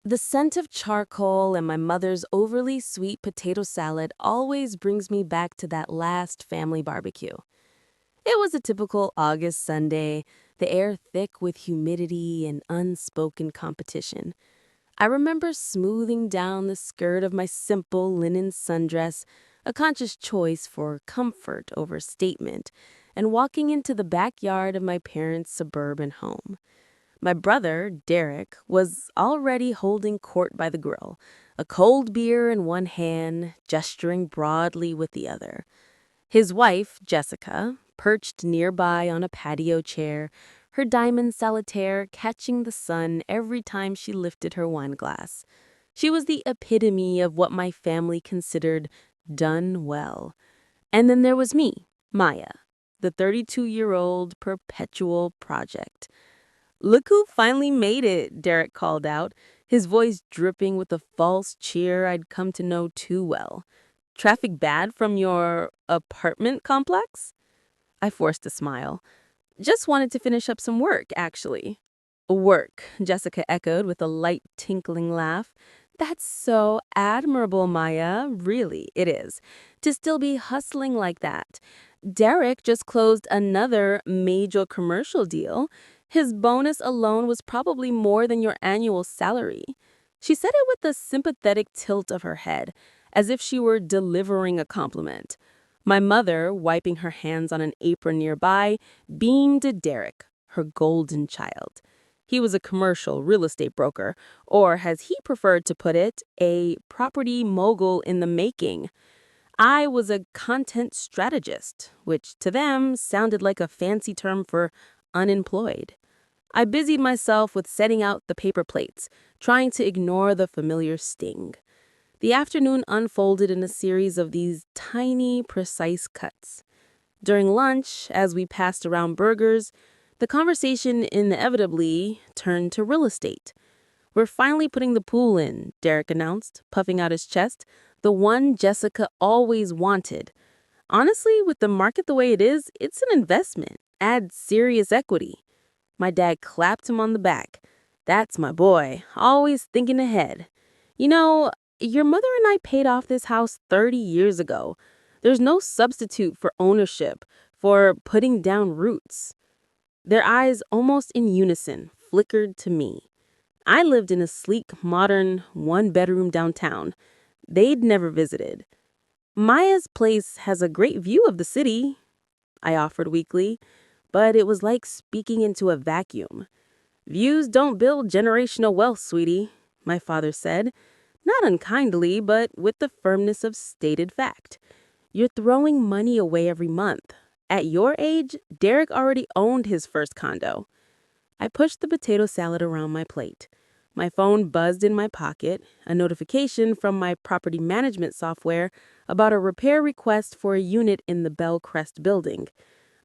The scent of charcoal and my mother's overly sweet potato salad always brings me back to that last family barbecue. It was a typical August Sunday, the air thick with humidity and unspoken competition. I remember smoothing down the skirt of my simple linen sundress, a conscious choice for comfort over statement, and walking into the backyard of my parents' suburban home. My brother, Derek, was already holding court by the grill, a cold beer in one hand, gesturing broadly with the other. His wife, Jessica, perched nearby on a patio chair, her diamond solitaire catching the sun every time she lifted her wine glass. She was the epitome of what my family considered done well. And then there was me, Maya, the 32-year-old perpetual project. "Look who finally made it," Derek called out, his voice dripping with the false cheer I'd come to know too well. "Traffic bad from your apartment complex?" I forced a smile. "Just wanted to finish up some work, actually." "Work," Jessica echoed with a light tinkling laugh. "That's so admirable, Maya. Really, it is. To still be hustling like that. Derek just closed another major commercial deal. His bonus alone was probably more than your annual salary." She said it with a sympathetic tilt of her head, as if she were delivering a compliment. My mother, wiping her hands on an apron nearby, beamed at Derek, her golden child. He was a commercial real estate broker, or as he preferred to put it, a property mogul in the making. I was a content strategist, which to them sounded like a fancy term for unemployed. I busied myself with setting out the paper plates, trying to ignore the familiar sting. The afternoon unfolded in a series of these tiny, precise cuts. During lunch, as we passed around burgers, the conversation inevitably turned to real estate. "We're finally putting the pool in," Derek announced, puffing out his chest, "the one Jessica always wanted. Honestly, with the market the way it is, it's an investment. Adds serious equity." My dad clapped him on the back. "That's my boy, always thinking ahead. You know, your mother and I paid off this house 30 years ago. There's no substitute for ownership, for putting down roots." Their eyes, almost in unison, flickered to me. I lived in a sleek, modern, one-bedroom downtown. They'd never visited. "Maya's place has a great view of the city," I offered weakly, but it was like speaking into a vacuum. "Views don't build generational wealth, sweetie," my father said, not unkindly, but with the firmness of stated fact. "You're throwing money away every month. At your age, Derek already owned his first condo." I pushed the potato salad around my plate. My phone buzzed in my pocket, a notification from my property management software about a repair request for a unit in the Bellcrest building.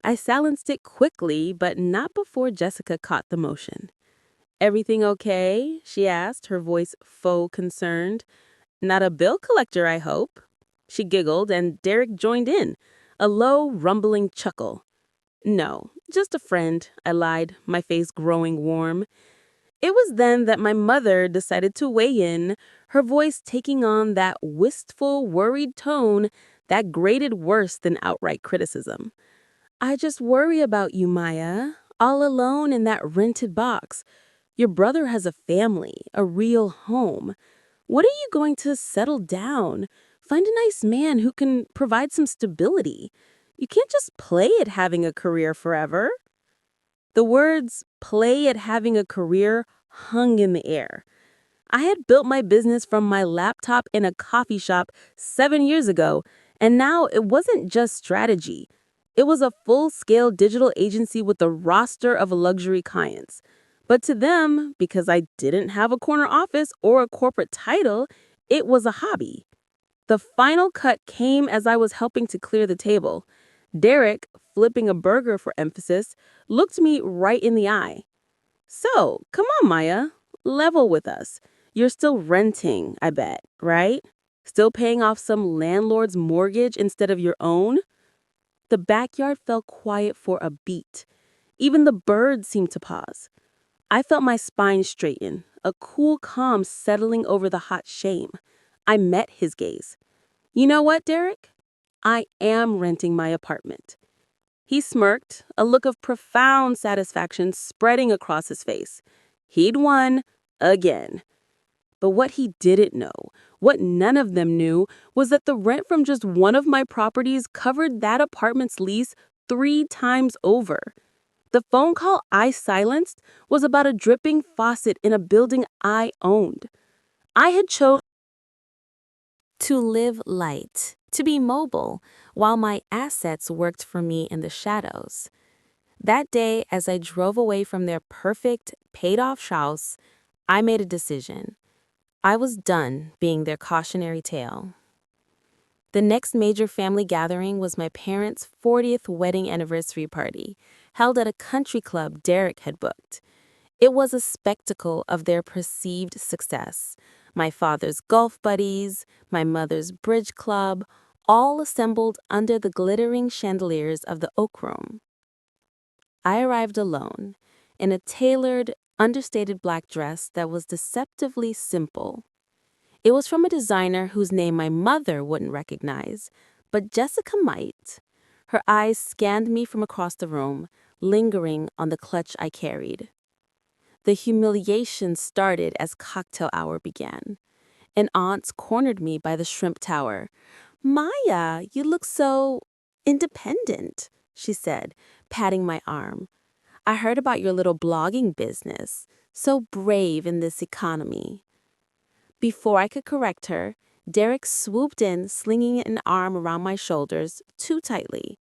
I silenced it quickly, but not before Jessica caught the motion. "Everything okay?" she asked, her voice faux concerned. "Not a bill collector, I hope." She giggled, and Derek joined in, a low, rumbling chuckle. "No, just a friend," I lied, my face growing warm. It was then that my mother decided to weigh in, her voice taking on that wistful, worried tone that grated worse than outright criticism. "I just worry about you, Maya, all alone in that rented box. Your brother has a family, a real home. What are you going to settle down? Find a nice man who can provide some stability. You can't just play at having a career forever." The words "play at having a career" hung in the air. I had built my business from my laptop in a coffee shop 7 years ago, and now it wasn't just strategy. It was a full-scale digital agency with a roster of luxury clients. But to them, because I didn't have a corner office or a corporate title, it was a hobby. The final cut came as I was helping to clear the table. Derek, flipping a burger for emphasis, looked me right in the eye. "So, come on, Maya. Level with us. You're still renting, I bet, right? Still paying off some landlord's mortgage instead of your own?" The backyard fell quiet for a beat. Even the birds seemed to pause. I felt my spine straighten, a cool calm settling over the hot shame. I met his gaze. You know what, Derek? I am renting my apartment. He smirked, a look of profound satisfaction spreading across his face. He'd won again. But what he didn't know, what none of them knew, was that the rent from just one of my properties covered that apartment's lease 3 times over. The phone call I silenced was about a dripping faucet in a building I owned. I had chosen to live light, to be mobile, while my assets worked for me in the shadows. That day, as I drove away from their perfect, paid-off house, I made a decision. I was done being their cautionary tale. The next major family gathering was my parents' 40th wedding anniversary party, held at a country club Derek had booked. It was a spectacle of their perceived success. My father's golf buddies, my mother's bridge club, all assembled under the glittering chandeliers of the Oak Room. I arrived alone, in a tailored, understated black dress that was deceptively simple. It was from a designer whose name my mother wouldn't recognize, but Jessica might. Her eyes scanned me from across the room, lingering on the clutch I carried. The humiliation started as cocktail hour began. An aunt cornered me by the shrimp tower. "Maya, you look so independent," she said, patting my arm. "I heard about your little blogging business. So brave in this economy." Before I could correct her, Derek swooped in, slinging an arm around my shoulders too tightly.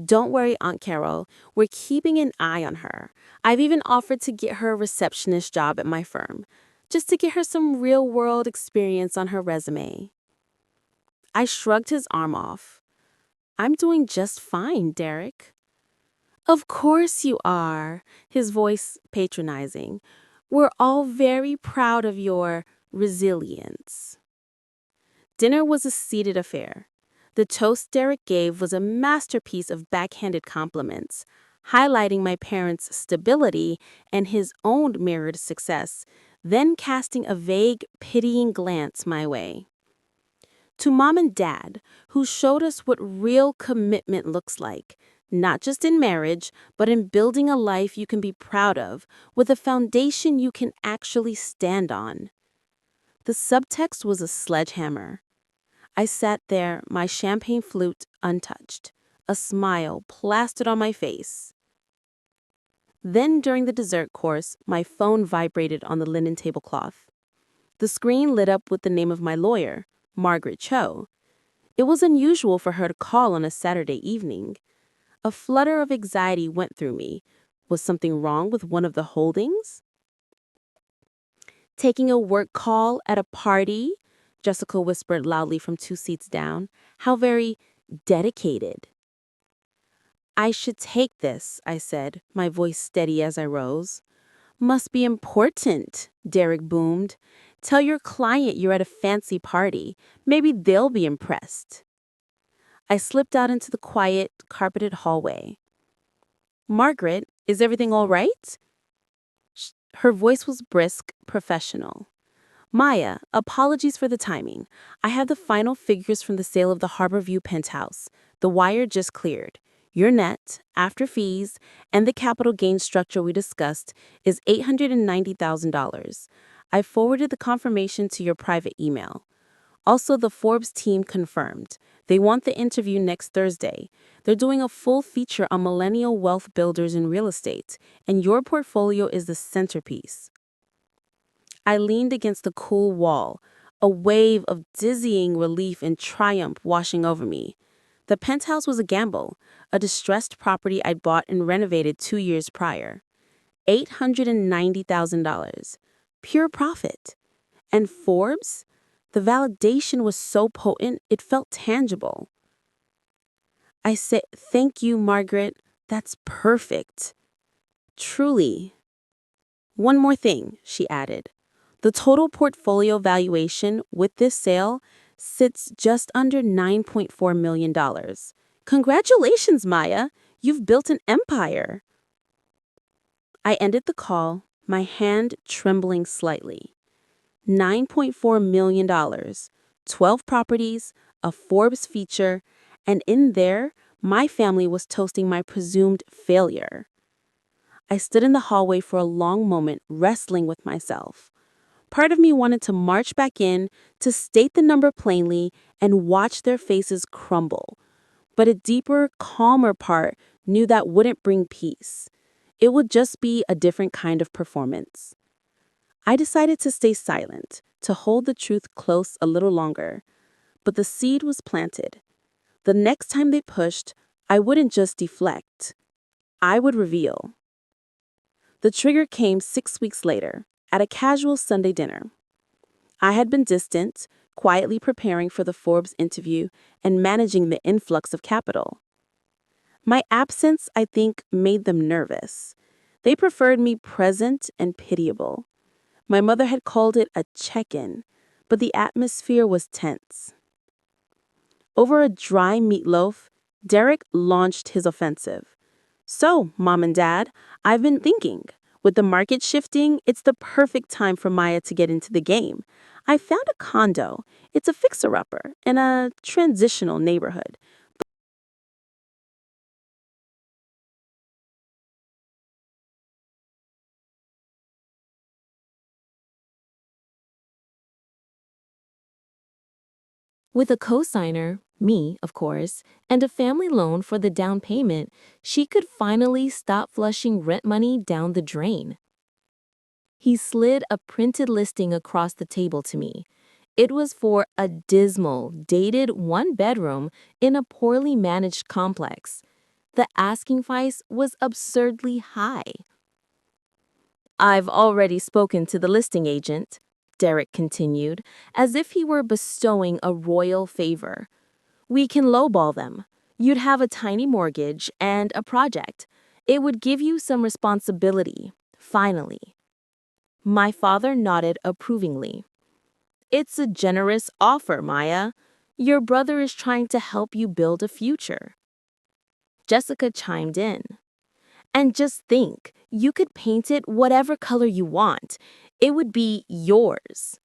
"Don't worry, Aunt Carol. We're keeping an eye on her. I've even offered to get her a receptionist job at my firm, just to get her some real-world experience on her resume." I shrugged his arm off. "I'm doing just fine, Derek." "Of course you are," his voice patronizing. "We're all very proud of your resilience." Dinner was a seated affair. The toast Derek gave was a masterpiece of backhanded compliments, highlighting my parents' stability and his own mirrored success, then casting a vague, pitying glance my way. To Mom and Dad, who showed us what real commitment looks like, not just in marriage, but in building a life you can be proud of, with a foundation you can actually stand on. The subtext was a sledgehammer. I sat there, my champagne flute untouched, a smile plastered on my face. Then, during the dessert course, my phone vibrated on the linen tablecloth. The screen lit up with the name of my lawyer, Margaret Cho. It was unusual for her to call on a Saturday evening. A flutter of anxiety went through me. Was something wrong with one of the holdings? "Taking a work call at a party?" Jessica whispered loudly from 2 seats down. "How very dedicated." "I should take this," I said, my voice steady as I rose. "Must be important," Derek boomed. "Tell your client you're at a fancy party. Maybe they'll be impressed." I slipped out into the quiet, carpeted hallway. "Margaret, is everything all right?" Her voice was brisk, professional. "Maya, apologies for the timing. I have the final figures from the sale of the Harborview penthouse. The wire just cleared. Your net, after fees, and the capital gain structure we discussed is $890,000. I forwarded the confirmation to your private email. Also, the Forbes team confirmed. They want the interview next Thursday. They're doing a full feature on millennial wealth builders in real estate, and your portfolio is the centerpiece." I leaned against the cool wall, a wave of dizzying relief and triumph washing over me. The penthouse was a gamble, a distressed property I'd bought and renovated 2 years prior. $890,000. Pure profit. And Forbes? The validation was so potent, it felt tangible. I said, "Thank you, Margaret. That's perfect." "Truly." "One more thing," she added. "The total portfolio valuation with this sale sits just under $9.4 million. Congratulations, Maya. You've built an empire." I ended the call, my hand trembling slightly. $9.4 million, 12 properties, a Forbes feature, and in there, my family was toasting my presumed failure. I stood in the hallway for a long moment, wrestling with myself. Part of me wanted to march back in, to state the number plainly, and watch their faces crumble. But a deeper, calmer part knew that wouldn't bring peace. It would just be a different kind of performance. I decided to stay silent, to hold the truth close a little longer. But the seed was planted. The next time they pushed, I wouldn't just deflect. I would reveal. The trigger came 6 weeks later, at a casual Sunday dinner. I had been distant, quietly preparing for the Forbes interview and managing the influx of capital. My absence, I think, made them nervous. They preferred me present and pitiable. My mother had called it a check-in, but the atmosphere was tense. Over a dry meatloaf, Derek launched his offensive. So, Mom and Dad, I've been thinking. With the market shifting, it's the perfect time for Maya to get into the game. I found a condo. It's a fixer-upper in a transitional neighborhood. With a cosigner, me, of course, and a family loan for the down payment, she could finally stop flushing rent money down the drain. He slid a printed listing across the table to me. It was for a dismal, dated one-bedroom in a poorly managed complex. The asking price was absurdly high. I've already spoken to the listing agent, Derek continued, as if he were bestowing a royal favor. We can lowball them. You'd have a tiny mortgage and a project. It would give you some responsibility, finally. My father nodded approvingly. It's a generous offer, Maya. Your brother is trying to help you build a future. Jessica chimed in. And just think, you could paint it whatever color you want. It would be yours.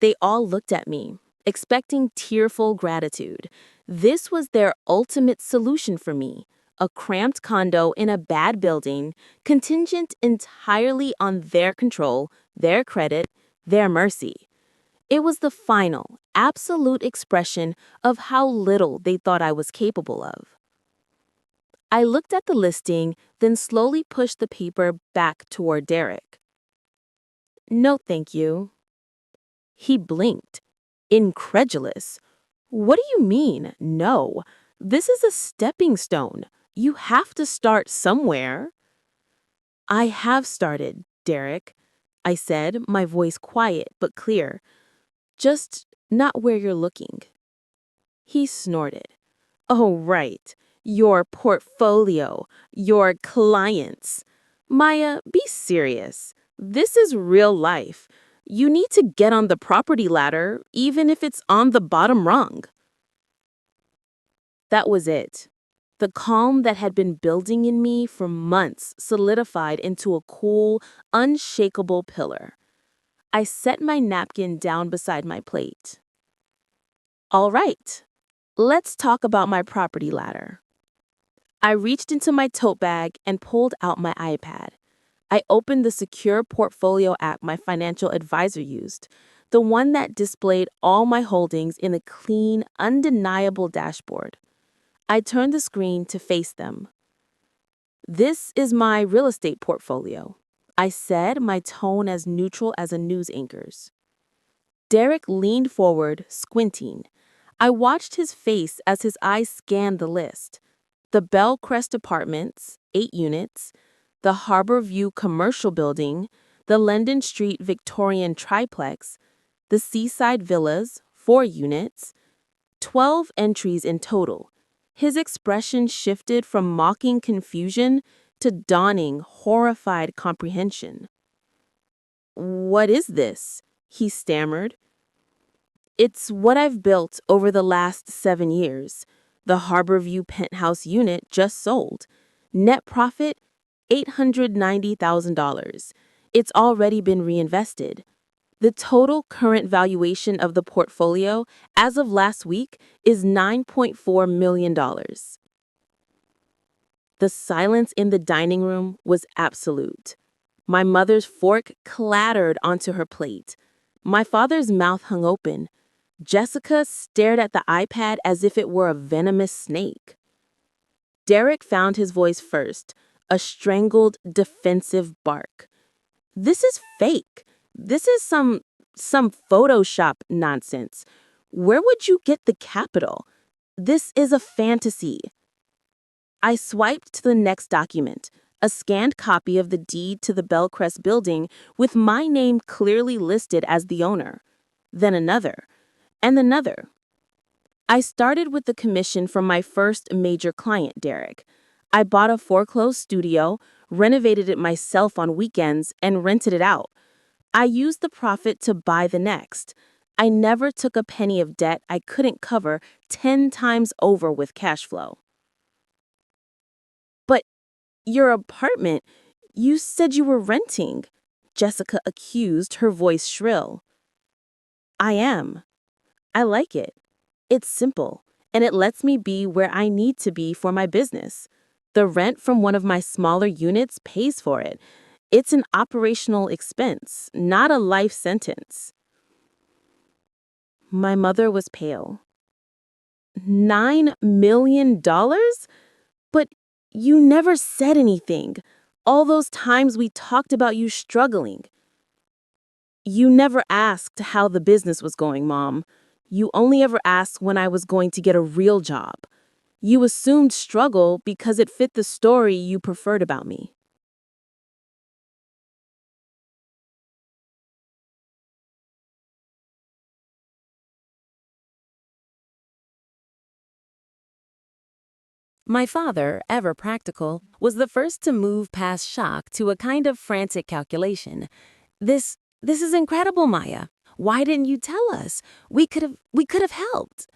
They all looked at me, expecting tearful gratitude. This was their ultimate solution for me. A cramped condo in a bad building, contingent entirely on their control, their credit, their mercy. It was the final, absolute expression of how little they thought I was capable of. I looked at the listing, then slowly pushed the paper back toward Derek. No, thank you. He blinked, incredulous. What do you mean, no? This is a stepping stone. You have to start somewhere. I have started, Derek, I said, my voice quiet but clear. Just not where you're looking. He snorted. Oh, right. Your portfolio, your clients. Maya, be serious. This is real life. You need to get on the property ladder, even if it's on the bottom rung. That was it. The calm that had been building in me for months solidified into a cool, unshakable pillar. I set my napkin down beside my plate. All right, let's talk about my property ladder. I reached into my tote bag and pulled out my iPad. I opened the secure portfolio app my financial advisor used, the one that displayed all my holdings in a clean, undeniable dashboard. I turned the screen to face them. This is my real estate portfolio, I said, my tone as neutral as a news anchor's. Derek leaned forward, squinting. I watched his face as his eyes scanned the list. The Bellcrest Apartments, 8 units, the Harbor View Commercial Building, the Linden Street Victorian Triplex, the Seaside Villas, 4 units, 12 entries in total. His expression shifted from mocking confusion to dawning, horrified comprehension. What is this? He stammered. It's what I've built over the last 7 years. The Harborview penthouse unit just sold. Net profit, $890,000. It's already been reinvested. The total current valuation of the portfolio as of last week is $9.4 million. The silence in the dining room was absolute. My mother's fork clattered onto her plate. My father's mouth hung open. Jessica stared at the iPad as if it were a venomous snake. Derek found his voice first, a strangled, defensive bark. This is fake. This is some Photoshop nonsense. Where would you get the capital? This is a fantasy. I swiped to the next document, a scanned copy of the deed to the Bellcrest building with my name clearly listed as the owner. Then another, and another. I started with the commission from my first major client, Derek. I bought a foreclosed studio, renovated it myself on weekends, and rented it out. I used the profit to buy the next. I never took a penny of debt I couldn't cover 10 times over with cash flow. But your apartment, you said you were renting, Jessica accused, her voice shrill. I am. I like it. It's simple, and it lets me be where I need to be for my business. The rent from one of my smaller units pays for it. It's an operational expense, not a life sentence. My mother was pale. $9 million? But you never said anything. All those times we talked about you struggling. You never asked how the business was going, Mom. You only ever asked when I was going to get a real job. You assumed struggle because it fit the story you preferred about me. My father, ever practical, was the first to move past shock to a kind of frantic calculation. This is incredible, Maya. Why didn't you tell us? We could have helped.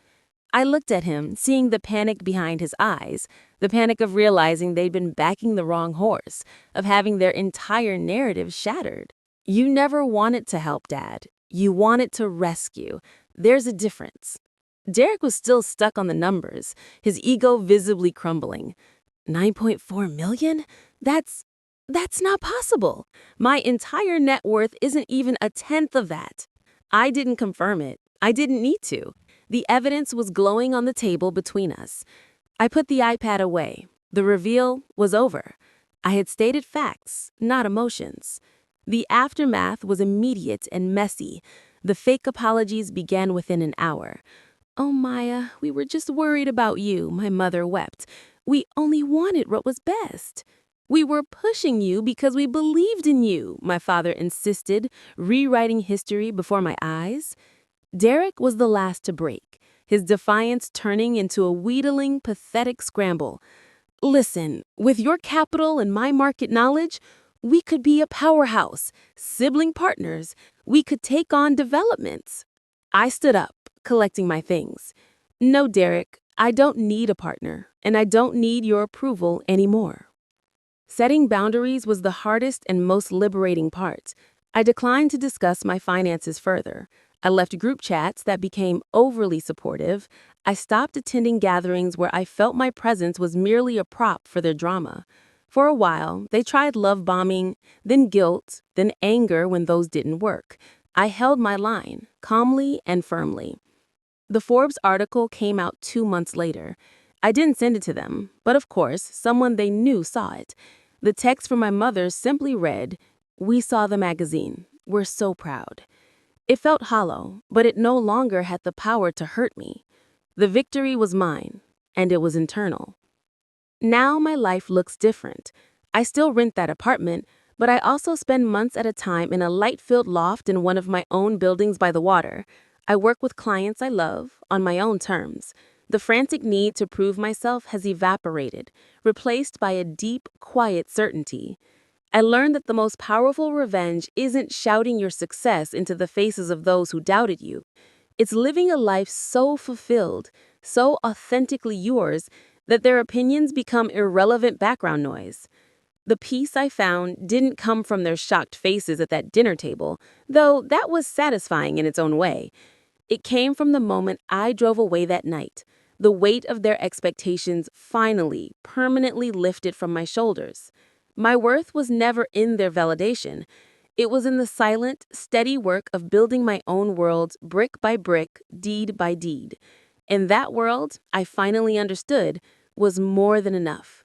I looked at him, seeing the panic behind his eyes, the panic of realizing they'd been backing the wrong horse, of having their entire narrative shattered. You never wanted to help, Dad. You wanted to rescue. There's a difference. Derek was still stuck on the numbers, his ego visibly crumbling. 9.4 million? That's not possible. My entire net worth isn't even a tenth of that. I didn't confirm it. I didn't need to. The evidence was glowing on the table between us. I put the iPad away. The reveal was over. I had stated facts, not emotions. The aftermath was immediate and messy. The fake apologies began within an hour. Oh, Maya, we were just worried about you, my mother wept. We only wanted what was best. We were pushing you because we believed in you, my father insisted, rewriting history before my eyes. Derek was the last to break, his defiance turning into a wheedling, pathetic scramble. Listen, with your capital and my market knowledge, we could be a powerhouse, sibling partners. We could take on developments. I stood up, collecting my things. No, Derek, I don't need a partner, and I don't need your approval anymore. Setting boundaries was the hardest and most liberating part. I declined to discuss my finances further. I left group chats that became overly supportive. I stopped attending gatherings where I felt my presence was merely a prop for their drama. For a while, they tried love bombing, then guilt, then anger when those didn't work. I held my line, calmly and firmly. The Forbes article came out 2 months later. I didn't send it to them, but of course, someone they knew saw it. The text from my mother simply read, "We saw the magazine. We're so proud." It felt hollow, but it no longer had the power to hurt me. The victory was mine, and it was internal. Now my life looks different. I still rent that apartment, but I also spend months at a time in a light-filled loft in one of my own buildings by the water. I work with clients I love, on my own terms. The frantic need to prove myself has evaporated, replaced by a deep, quiet certainty. I learned that the most powerful revenge isn't shouting your success into the faces of those who doubted you. It's living a life so fulfilled, so authentically yours, that their opinions become irrelevant background noise. The peace I found didn't come from their shocked faces at that dinner table, though that was satisfying in its own way. It came from the moment I drove away that night. The weight of their expectations finally, permanently lifted from my shoulders. My worth was never in their validation. It was in the silent, steady work of building my own world brick by brick, deed by deed. And that world, I finally understood, was more than enough.